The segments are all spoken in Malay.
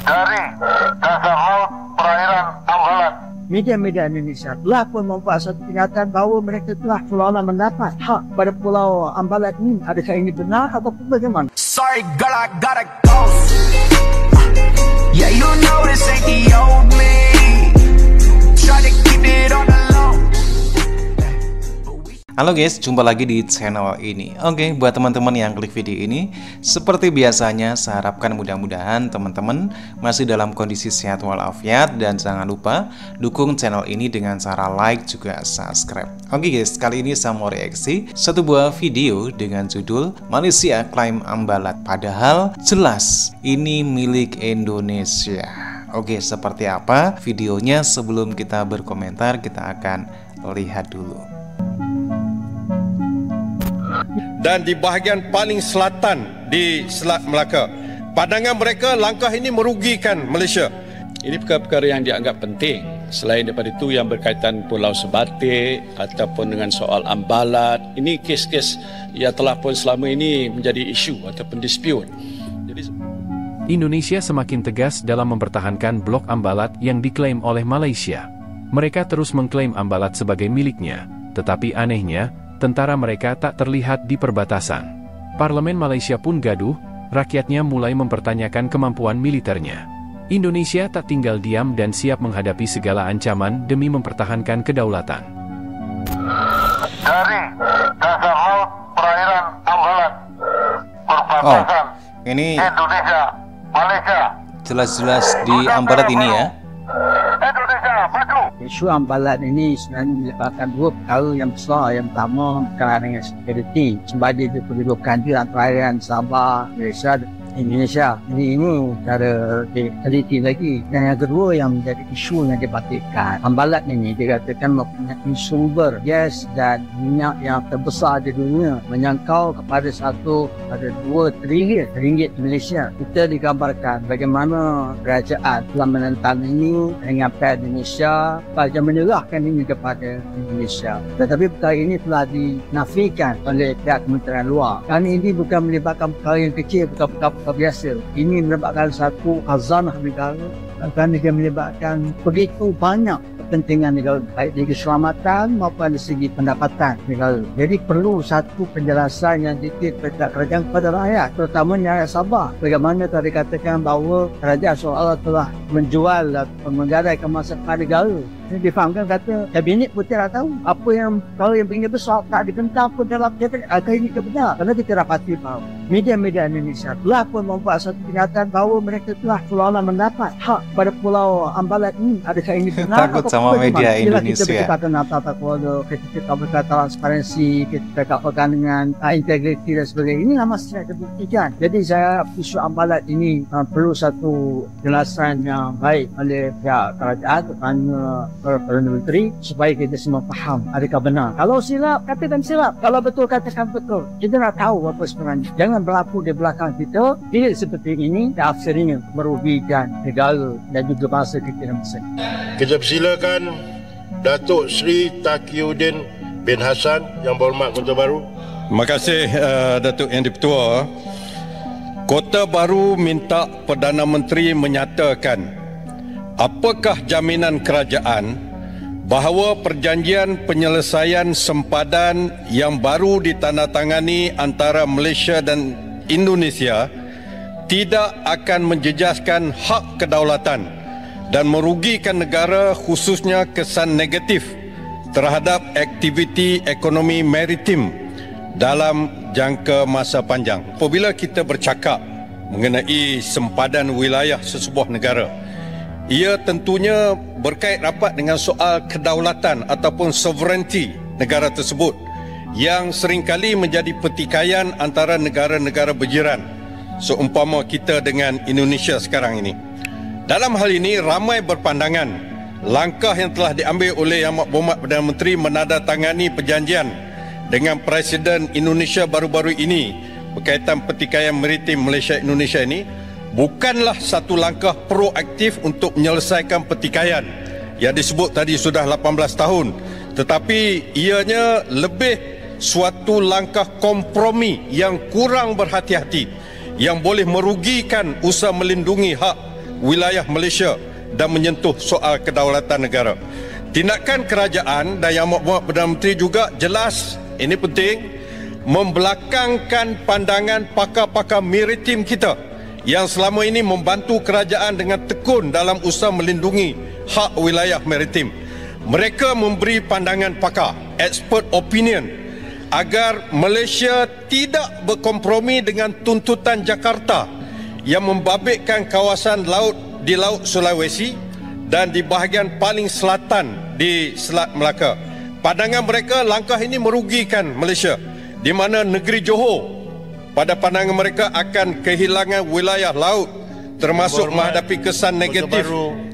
dari dasar laut perairan Ambalat. Media-media Indonesia telah pun membuat satu pernyataan bahawa mereka telah seolah mendapat hak pada Pulau Ambalat ini. Adakah ini benar ataupun bagaimana? Sorry girl, I gotta go. Yeah, you know this ain't the old me. Try to keep it on the low. Halo guys, jumpa lagi di channel ini. Oke, buat teman-teman yang klik video ini, seperti biasanya saya harapkan mudah-mudahan teman-teman masih dalam kondisi sehat walafiat. Dan jangan lupa dukung channel ini dengan cara like juga subscribe. Oke guys, kali ini saya mau reaksi satu buah video dengan judul Malaysia Klaim Ambalat, padahal jelas ini milik Indonesia. Oke, seperti apa videonya? Sebelum kita berkomentar, kita akan lihat dulu. Dan di bahagian paling selatan di Selat Melaka, pandangan mereka langkah ini merugikan Malaysia. Ini perkara-perkara yang dianggap penting. Selain daripada itu yang berkaitan Pulau Sebatik ataupun dengan soal Ambalat, ini kes-kes yang telah pun selama ini menjadi isu ataupun dispute. Indonesia semakin tegas dalam mempertahankan blok Ambalat yang diklaim oleh Malaysia. Mereka terus mengklaim Ambalat sebagai miliknya, tetapi anehnya, tentara mereka tak terlihat di perbatasan. Parlemen Malaysia pun gaduh, rakyatnya mulai mempertanyakan kemampuan militernya. Indonesia tak tinggal diam dan siap menghadapi segala ancaman demi mempertahankan kedaulatan. Dari dasar laut perairan Ambalat, perbatasan Ini Indonesia, Malaysia. jelas-jelas di Ambalat ini ya. Indonesia maju. Isu Ambalat ini sebenarnya melibatkan dua perkara yang besar. Yang pertama berkaitan dengan security, sebagai kedudukan di antara Sabah, Malaysia dan Indonesia. Jadi ini cara teliti lagi. Dan yang kedua yang menjadi isu yang dibatikkan, Ambalat ini dikatakan mempunyai sumber gas dan minyak yang terbesar di dunia, menyangkau kepada 2 triliun ringgit Malaysia. Kita digambarkan bagaimana kerajaan telah menentang ini dengan pihak Indonesia dan menyerahkan ini kepada Indonesia. Tetapi perkara ini telah dinafikan oleh pihak Kementerian Luar. Kerana ini bukan melibatkan perkara yang kecil, bukan perkara biasa. Ini melibatkan satu khazanah negara, kerana dia melibatkan begitu banyak kepentingan negara, baik dari keselamatan maupun dari segi pendapatan negara. Jadi perlu satu penjelasan yang detail kepada kerajaan kepada rakyat, terutamanya rakyat Sabah. Bagaimana tadi katakan bahawa kerajaan seolah-olah telah menjual atau menggadaikan masa negara. Ini difahamkan kata kabinet pun tidak tahu apa yang kalau yang begini besar tak dibentang pun dalam kata ini benar. Kerana kita dapati bahawa media-media Indonesia telah pun membuat satu pernyataan bahawa mereka telah seolah mendapat hak pada Pulau Ambalat ini. Adakah ini benar? Takut sama media Indonesia. Kita berkaitan tata kelola, kita berkaitan transparansi, kita berkaitan dengan integriti dan sebagainya. Ini masih tidak dibuktikan. Jadi saya isu Ambalat ini perlu satu jelasan yang baik oleh pihak kerajaan, terutama Perdana Menteri, supaya kita semua faham adakah benar. Kalau silap, katakan silap. Kalau betul, katakan betul. Kita nak tahu apa sebenarnya. Jangan berlaku di belakang kita. Tidak seperti ini, dan akhirnya merugikan negara dan juga bangsa kita dan bangsa. Kita persilakan Datuk Seri Taqiyuddin bin Hassan yang berhormat Kota Baru. Terima kasih Datuk Yang Dipertua. Kota Baru minta Perdana Menteri menyatakan apakah jaminan kerajaan bahawa perjanjian penyelesaian sempadan yang baru ditandatangani antara Malaysia dan Indonesia tidak akan menjejaskan hak kedaulatan dan merugikan negara, khususnya kesan negatif terhadap aktiviti ekonomi maritim dalam jangka masa panjang. Apabila kita bercakap mengenai sempadan wilayah sesebuah negara, ia tentunya berkait rapat dengan soal kedaulatan ataupun sovereignty negara tersebut yang seringkali menjadi pertikaian antara negara-negara berjiran, seumpama kita dengan Indonesia sekarang ini. Dalam hal ini, ramai berpandangan langkah yang telah diambil oleh Yang Berhormat Perdana Menteri menandatangani perjanjian dengan Presiden Indonesia baru-baru ini berkaitan pertikaian maritim Malaysia-Indonesia ini bukanlah satu langkah proaktif untuk menyelesaikan pertikaian yang disebut tadi sudah 18 tahun, tetapi ianya lebih suatu langkah kompromi yang kurang berhati-hati yang boleh merugikan usaha melindungi hak wilayah Malaysia dan menyentuh soal kedaulatan negara. Tindakan kerajaan dan Yang Amat Perdana Menteri juga jelas, ini penting, membelakangkan pandangan pakar-pakar maritim kita yang selama ini membantu kerajaan dengan tekun dalam usaha melindungi hak wilayah maritim. Mereka memberi pandangan pakar, expert opinion, agar Malaysia tidak berkompromi dengan tuntutan Jakarta yang membabitkan kawasan laut di Laut Sulawesi dan di bahagian paling selatan di Selat Melaka. Pandangan mereka, langkah ini merugikan Malaysia, di mana negeri Johor pada pandangan mereka akan kehilangan wilayah laut, termasuk menghadapi kesan negatif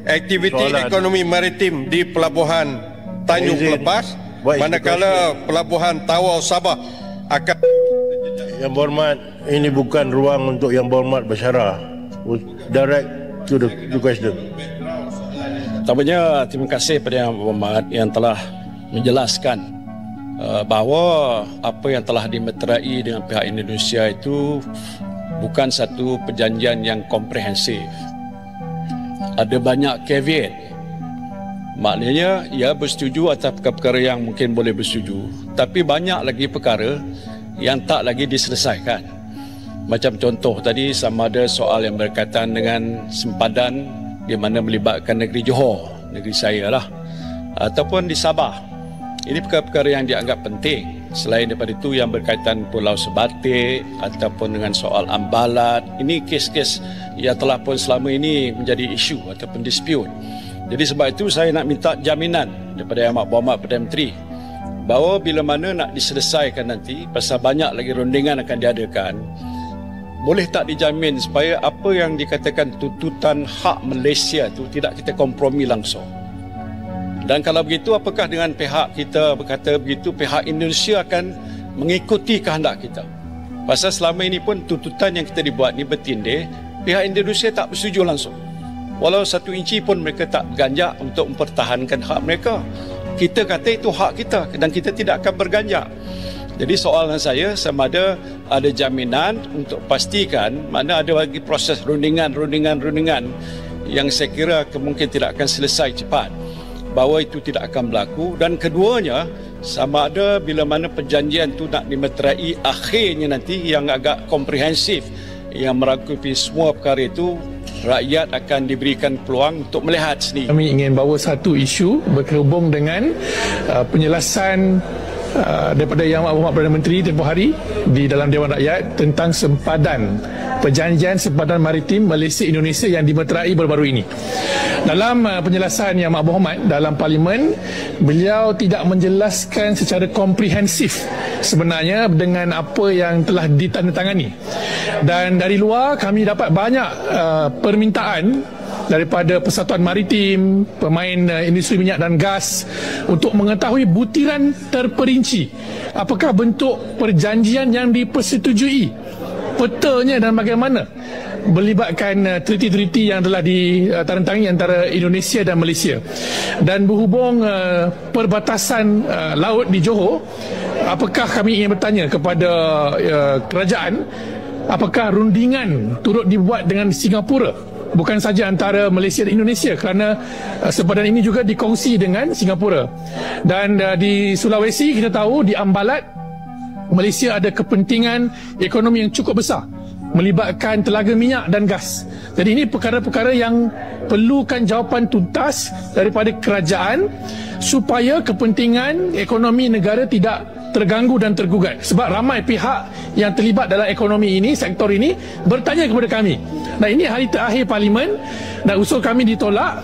aktiviti ekonomi maritim di Pelabuhan Tanjung Lepas, manakala Pelabuhan Tawau Sabah akan... Yang berhormat, ini bukan ruang untuk Yang berhormat bersyarah. Direct to the question. Pertamanya, terima kasih kepada Yang Berhormat yang telah menjelaskan bahawa apa yang telah dimeterai dengan pihak Indonesia itu bukan satu perjanjian yang komprehensif. Ada banyak caveat. Maknanya, ia bersetuju atas perkara yang mungkin boleh bersetuju. Tapi banyak lagi perkara yang tak lagi diselesaikan. Macam contoh tadi, sama ada soal yang berkaitan dengan sempadan di mana melibatkan negeri Johor, negeri saya lah, ataupun di Sabah. Ini perkara-perkara yang dianggap penting. Selain daripada itu yang berkaitan Pulau Sebatik ataupun dengan soal Ambalat, ini kes-kes yang telah pun selama ini menjadi isu ataupun dispute. Jadi sebab itu saya nak minta jaminan daripada Yang Amat Berhormat Perdana Menteri bahawa bila mana nak diselesaikan nanti, pasal banyak lagi rundingan akan diadakan, boleh tak dijamin supaya apa yang dikatakan tuntutan hak Malaysia itu tidak kita kompromi langsung. Dan kalau begitu, apakah dengan pihak kita berkata begitu, pihak Indonesia akan mengikuti kehendak kita? Pasal selama ini pun tuntutan yang kita dibuat ni bertindih, pihak Indonesia tak bersetuju langsung. Walau 1 inci pun mereka tak berganjak untuk mempertahankan hak mereka. Kita kata itu hak kita dan kita tidak akan berganjak. Jadi soalan saya, sama ada jaminan untuk pastikan mana ada lagi proses rundingan yang saya kira mungkin tidak akan selesai cepat, bahawa itu tidak akan berlaku. Dan keduanya, sama ada bila mana perjanjian itu nak dimeterai akhirnya nanti yang agak komprehensif, yang merangkupi semua perkara itu, rakyat akan diberikan peluang untuk melihat sendiri. Kami ingin bawa satu isu berhubung dengan penjelasan daripada Yang Amat Berhormat Perdana Menteri tempoh hari di dalam Dewan Rakyat tentang sempadan, perjanjian sempadan maritim Malaysia Indonesia yang dimeterai baru-baru ini. Dalam penjelasan Yang Amat Berhormat dalam Parlimen, beliau tidak menjelaskan secara komprehensif sebenarnya dengan apa yang telah ditandatangani. Dan dari luar kami dapat banyak permintaan daripada Persatuan Maritim, pemain industri minyak dan gas untuk mengetahui butiran terperinci apakah bentuk perjanjian yang dipersetujui, petanya dan bagaimana, melibatkan treaty-treaty yang telah ditandatangani antara Indonesia dan Malaysia. Dan berhubung perbatasan laut di Johor, apakah kami ingin bertanya kepada kerajaan, apakah rundingan turut dibuat dengan Singapura, bukan saja antara Malaysia dan Indonesia, kerana sempadan ini juga dikongsi dengan Singapura. Dan di Sulawesi kita tahu, di Ambalat, Malaysia ada kepentingan ekonomi yang cukup besar melibatkan telaga minyak dan gas. Jadi ini perkara-perkara yang perlukan jawapan tuntas daripada kerajaan supaya kepentingan ekonomi negara tidak terganggu dan tergugat. Sebab ramai pihak yang terlibat dalam ekonomi ini, sektor ini, bertanya kepada kami. Nah, ini hari terakhir Parlimen dan usul kami ditolak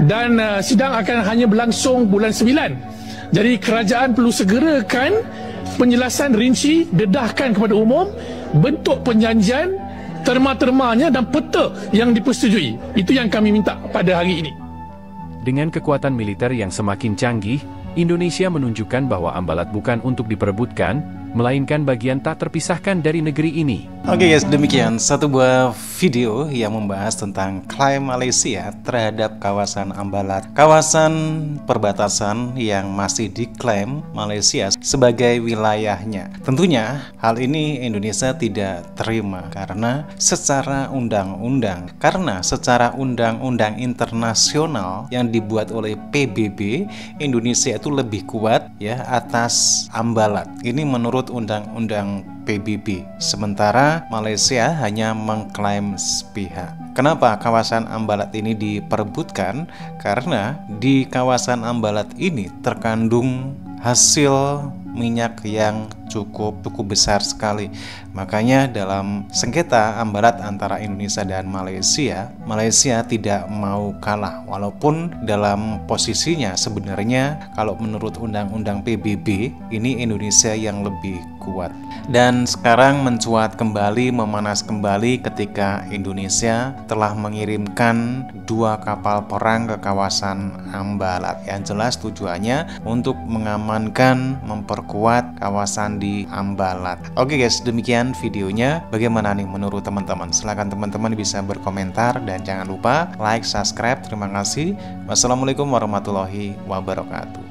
dan sidang akan hanya berlangsung bulan 9. Jadi kerajaan perlu segerakan penjelasan rinci, dedahkan kepada umum bentuk perjanjian, terma-termanya dan peta yang dipersetujui. Itu yang kami minta pada hari ini. Dengan kekuatan militer yang semakin canggih, Indonesia menunjukkan bahwa Ambalat bukan untuk diperebutkan, melainkan bagian tak terpisahkan dari negeri ini. Oke guys, demikian satu buah video yang membahas tentang klaim Malaysia terhadap kawasan Ambalat, kawasan perbatasan yang masih diklaim Malaysia sebagai wilayahnya. Tentunya hal ini Indonesia tidak terima karena secara undang-undang internasional yang dibuat oleh PBB, Indonesia itu lebih kuat ya atas Ambalat. Ini menurut undang-undang PBB. Sementara Malaysia hanya mengklaim sepihak. Kenapa kawasan Ambalat ini diperebutkan? Karena di kawasan Ambalat ini terkandung hasil minyak yang cukup besar sekali. Makanya dalam sengketa Ambalat antara Indonesia dan Malaysia, Malaysia tidak mau kalah walaupun dalam posisinya sebenarnya kalau menurut undang-undang PBB ini Indonesia yang lebih kuat. Dan sekarang mencuat kembali, memanas kembali ketika Indonesia telah mengirimkan 2 kapal perang ke kawasan Ambalat. Yang jelas tujuannya untuk mengamankan, memperkuat kawasan di Ambalat. Oke guys, demikian videonya. Bagaimana nih menurut teman-teman? Silahkan teman-teman bisa berkomentar dan jangan lupa like, subscribe. Terima kasih. Wassalamualaikum warahmatullahi wabarakatuh.